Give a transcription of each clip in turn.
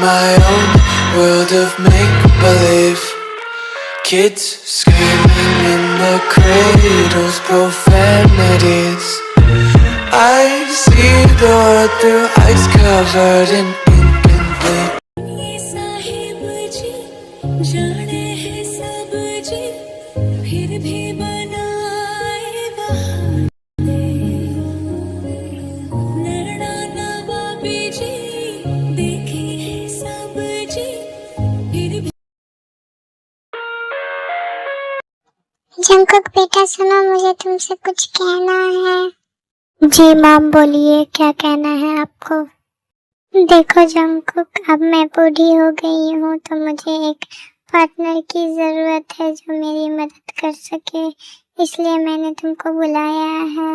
my own world of make-believe. Kids screaming in the cradles, profanities. I see the world through ice covered in ink and bleed. ये साहिब जी जाने हैं सब जी, फिर भी बनाए बहाने। नैना नवाबी जी देखे हैं सब जी, फिर भी। जंकुक बेटा सुनो, मुझे तुमसे कुछ कहना है। जी मैम बोलिए, क्या कहना है आपको? देखो जंकुक, अब मैं बूढ़ी हो गई हूँ तो मुझे एक पार्टनर की जरूरत है जो मेरी मदद कर सके, इसलिए मैंने तुमको बुलाया है।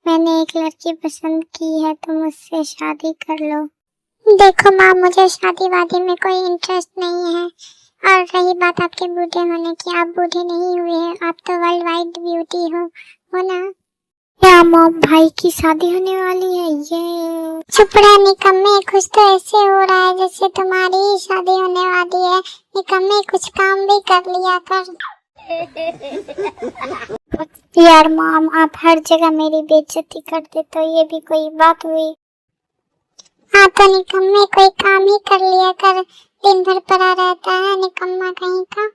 मैंने एक लड़की पसंद की है, तुम उससे शादी कर लो। देखो माँ, मुझे शादी वादी में कोई इंटरेस्ट नहीं है। और रही बात आपके बूढ़े होने की, आप बूढ़े नहीं हुए हैं, आप तो वर्ल्ड वाइड ब्यूटी हो ना। क्या मॉम, भाई की शादी होने वाली है? ये चुप रहा निकम्मे, कुछ तो ऐसे हो रहा है जैसे तुम्हारी ही शादी होने वाली है। निकम्मे, कुछ काम भी कर लिया कर। यार मॉम, आप हर जगह मेरी बेइज्जती कर देते हो, ये भी कोई बात हुई? हाँ तो निकम्मे, कोई काम ही कर लिया कर, दिन भर पड़ा रहता है निकम्मा कहीं का।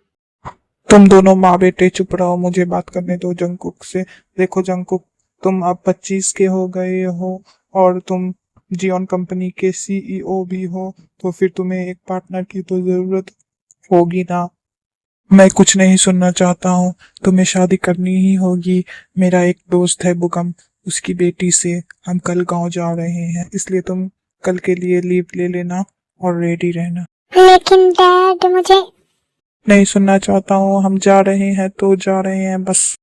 तुम दोनों माँ बेटे चुप रहो, मुझे बात करने दो जंकुक से। देखो जंकुक, तुम अब 25 के हो गए हो और तुम जियोन कंपनी के सीईओ भी हो, तो फिर तुम्हें एक पार्टनर की तो जरूरत होगी ना। मैं कुछ नहीं सुनना चाहता हूँ, तुम्हें शादी करनी ही होगी। मेरा एक दोस्त है बुगम, उसकी बेटी से हम कल गांव जा रहे हैं, इसलिए तुम कल के लिए लीव ले लेना और रेडी रहना। लेकिन डैड, मुझे नहीं सुनना चाहता हूँ, हम जा रहे हैं तो जा रहे हैं बस।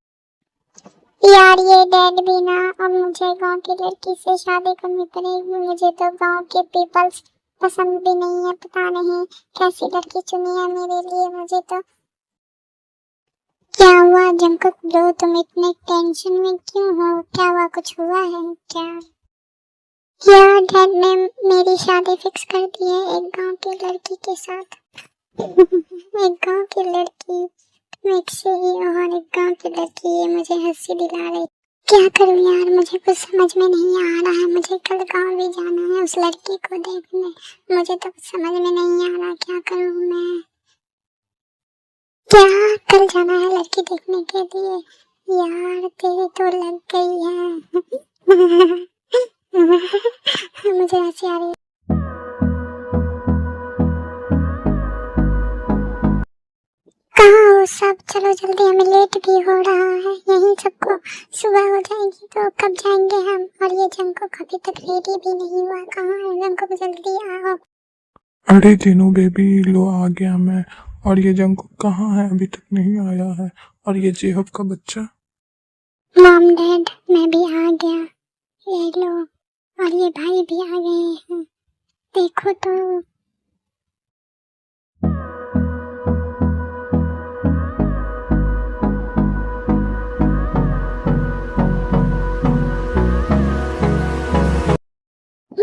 यार ये डैड भी ना, अब मुझे गांव की लड़की से शादी करनी पड़ेगी। मुझे तो गांव के पीपल्स पसंद भी नहीं है, पता नहीं कैसी लड़की चुनी है मेरे लिए। मुझे तो क्या हुआ जंकुक ब्रो, तुम इतने टेंशन में क्यों हो? क्या हुआ, कुछ हुआ है क्या? यार डैड ने मेरी शादी फिक्स कर दी है एक गांव की लड़की के साथ। एक गांव की लड़की, एक सीईओ और एक गांव की लड़की, ये मुझे हंसी दिला रही। क्या करूं यार, मुझे कुछ समझ में नहीं आ रहा है। मुझे कल गांव भी जाना है उस लड़की को देखने, मुझे तो कुछ समझ में नहीं आ रहा क्या करूं मैं। क्या कल जाना है लड़की देखने के लिए? यार तेरी तो लग गई है। मुझे हंसी आ रही है। कहाँ हो सब? चलो जल्दी, हमें लेट भी हो रहा है। यहीं सबको सुबह हो जाएगी तो कब जाएंगे हम? और ये जंकुक अभी तक रेडी भी नहीं हुआ, कहाँ है जंकुक? जल्दी आओ। अरे दिनू बेबी, लो आ गया मैं। और ये जंकुक कहाँ है? अभी तक नहीं आया है। और ये जेहब का बच्चा? मॉम डैड, मैं भी आ गया, ये लो। और ये भाई भी आ गए हैं, देखो तो।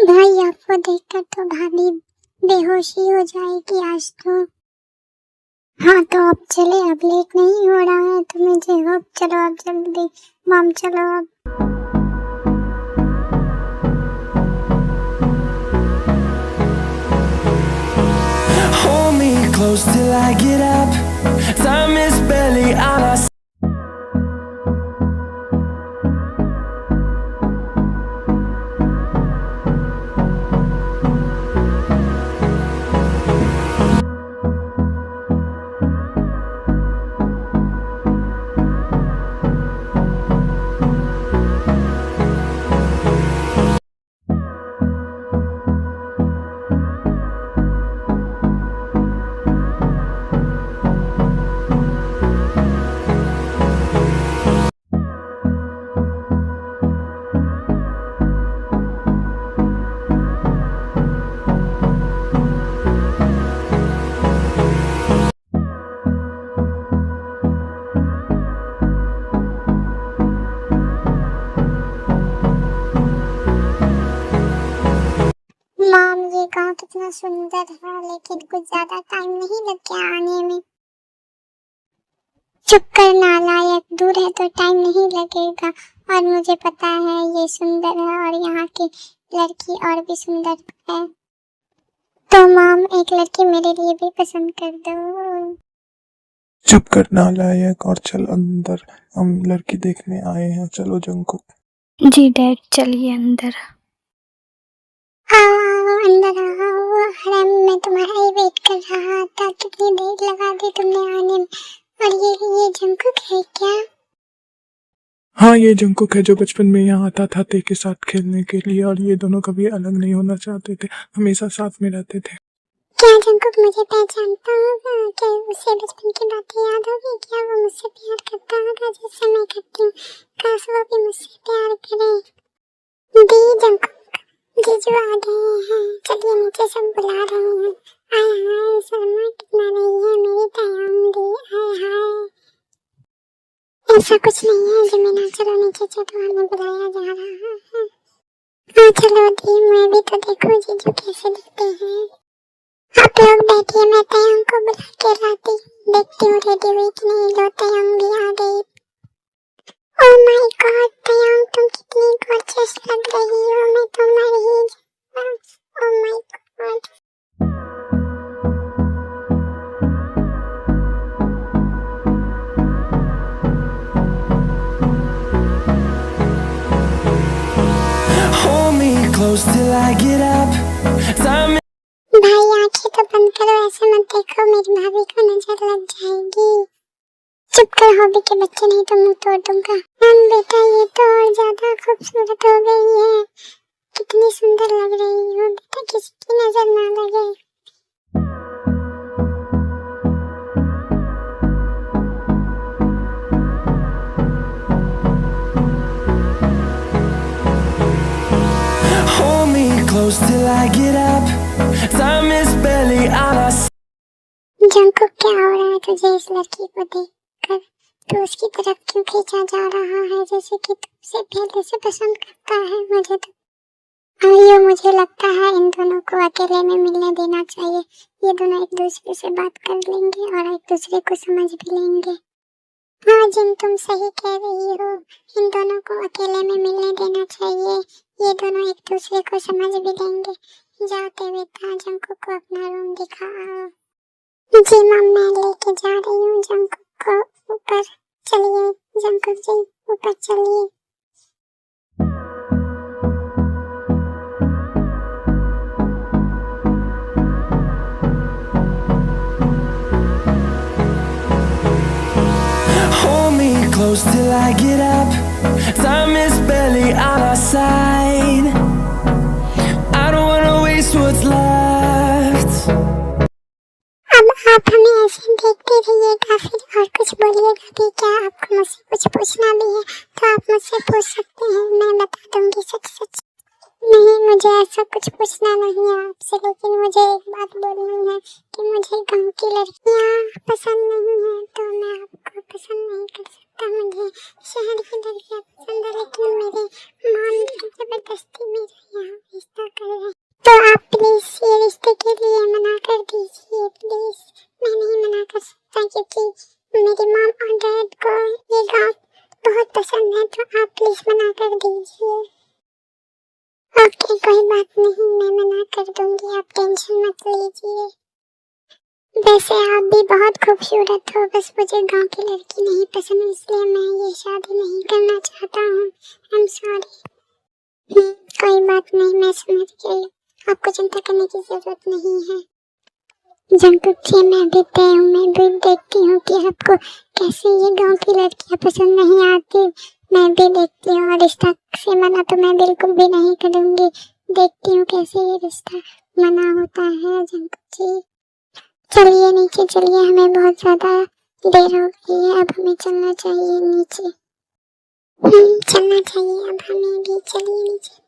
भाई आपको देखकर तो भाभी बेहोशी हो जाएगी आज तो। हाँ तो अब चले, अब लेट नहीं हो रहा है तुम्हें जेहब, चलो अब जल्दी। मॉम चलो अब। Hold me close till I get up. Time is barely on our इतना सुंदर है, लेकिन कुछ ज्यादा टाइम नहीं लग गया आने में। चुप कर नालायक, दूर है तो टाइम नहीं लगेगा, और मुझे पता है ये सुंदर है और यहाँ की लड़की और भी सुंदर है। तो मॉम, एक लड़की मेरे लिए भी पसंद कर दो। चुप कर नालायक और चल अंदर, हम लड़की देखने आए हैं। चलो जंकुक। जी डैड, चलिए अंदर। आओ अंदर आओ। अरे मैं तुम्हारा ही वेट कर रहा था, कितनी देर लगा दी तुमने आने में। और ये जंकुक है क्या? हाँ, ये जंकुक है जो बचपन में यहाँ आता था ते के साथ खेलने के लिए, और ये दोनों कभी अलग नहीं होना चाहते थे, हमेशा साथ में रहते थे। क्या जंकुक मुझे पहचानता होगा? क्या उसे बचपन की बातें याद होगी? क्या वो मुझसे प्यार करता होगा जैसे मैं करती हूँ? काश वो भी मुझसे प्यार करे। दी जंकुक, जीजू आ गए हैं, चलिए नीचे सब बुला रहे हैं। हाय हाय, शर्मा कितना रही है मेरी तयंग दी। हाय हाय, ऐसा कुछ नहीं है जमीना, चलो नीचे चलो, हमें बुलाया जा रहा है। हाँ चलो दी, मैं भी तो देखूं जीजू कैसे दिखते हैं। आप लोग बैठिए, मैं तयंग को बुला के लाती हूँ। देखती हूँ रेडी हुई कि नहीं। लो तयंग भी आ गई। ओह माय गॉड तयंग, तुम कितनी गॉर्जियस लग रही हो, मैं तो मर ही जाऊँ। Oh my God. Hold me close till I get up. Time भाई आंखें तो बंद करो, ऐसे मत देखो, मेरी भाभी को नजर लग जाएगी। चुप कर हॉबी के बच्चे, नहीं तो मुंह तोड़ दूंगा। हम बेटा, ये तो और ज्यादा खूबसूरत हो गई है। कितनी सुंदर लग रही हो बेटा, किसी की नजर ना लगे। hold me close till I get up. Time is barely on our side. Jungkook, क्या हो रहा है तुझे इस लड़की को देखकर? तू उसकी तरफ क्यों खींचा जा रहा है, जैसे कि तुमसे पहले से पसंद करता है? मुझे तो आइयो, मुझे लगता है इन दोनों को अकेले में मिलने देना चाहिए। ये दोनों एक दूसरे से बात कर लेंगे और एक दूसरे को समझ भी लेंगे। हाँ जिन, तुम सही कह रही हो, इन दोनों को अकेले में मिलने देना चाहिए। ये दोनों एक दूसरे को समझ भी लेंगे। जाते बेटा, जंकुक को अपना रूम दिखाओ। जी मम, मैं लेके जा रही हूँ जंकुक को ऊपर। चलिए जंकुक जी, ऊपर चलिए। Hold me close till I get up. Time is barely on our side. I don't wanna waste what's left. अब आप हमें ऐसे देखते रहिएगा, फिर और कुछ बोलिएगा भी क्या? आपको मुझसे कुछ पूछना भी है तो आप मुझसे पूछ सकते हैं, मैं बता दूंगी सच सच। नहीं, मुझे ऐसा कुछ पूछना नहीं है आपसे, लेकिन मुझे एक बात बोलनी है कि मुझे गांव की लड़कियां पसंद नहीं है, तो मैं आपको पसंद नहीं कर सकता। मुझे शहर की लड़कियां पसंद है, लेकिन मेरे मॉम जबरदस्ती मेरा यहाँ रिश्ता कर रहे हैं। तो आप प्लीज ये रिश्ते के लिए मना कर दीजिए प्लीज। मैं नहीं मना कर सकता, क्योंकि मेरी मॉम और डैड को ये गाँव बहुत पसंद है, तो आप प्लीज मना कर दीजिए। ओके, कोई बात नहीं, मैं मना कर दूंगी, आप टेंशन मत लीजिए। वैसे आप भी बहुत खूबसूरत हो, बस मुझे गांव की लड़की नहीं पसंद, इसलिए मैं ये शादी नहीं करना चाहता हूँ। I am sorry. कोई बात नहीं, मैं समझ गई, आपको चिंता करने की जरूरत नहीं है। जंकुक जी, मैं भी तय हूँ, मैं भी देखती हूँ कि आपको कैसे ये गांव की लड़कियाँ पसंद नहीं आती। मैं भी देखती हूँ, और रिश्ता से मना तो मैं बिल्कुल भी नहीं करूँगी। देखती हूँ कैसे ये रिश्ता मना होता है। जंकुक जी चलिए नीचे चलिए, हमें बहुत ज्यादा देर हो गई है, अब हमें चलना चाहिए नीचे। चलना चाहिए अब हमें भी, चलिए नीचे।